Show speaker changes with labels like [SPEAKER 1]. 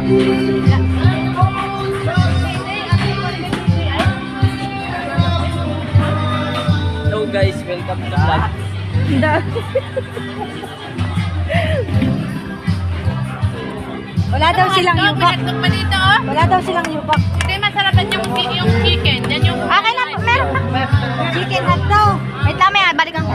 [SPEAKER 1] Hello guys, welcome to the vlog.
[SPEAKER 2] Wala daw silang yubak. Wala daw silang yubak.
[SPEAKER 3] Hindi, masarapan yung chicken. Yan yung...
[SPEAKER 2] Akin na, meron pa. Chicken hot daw. Wait lang, may balikan ko.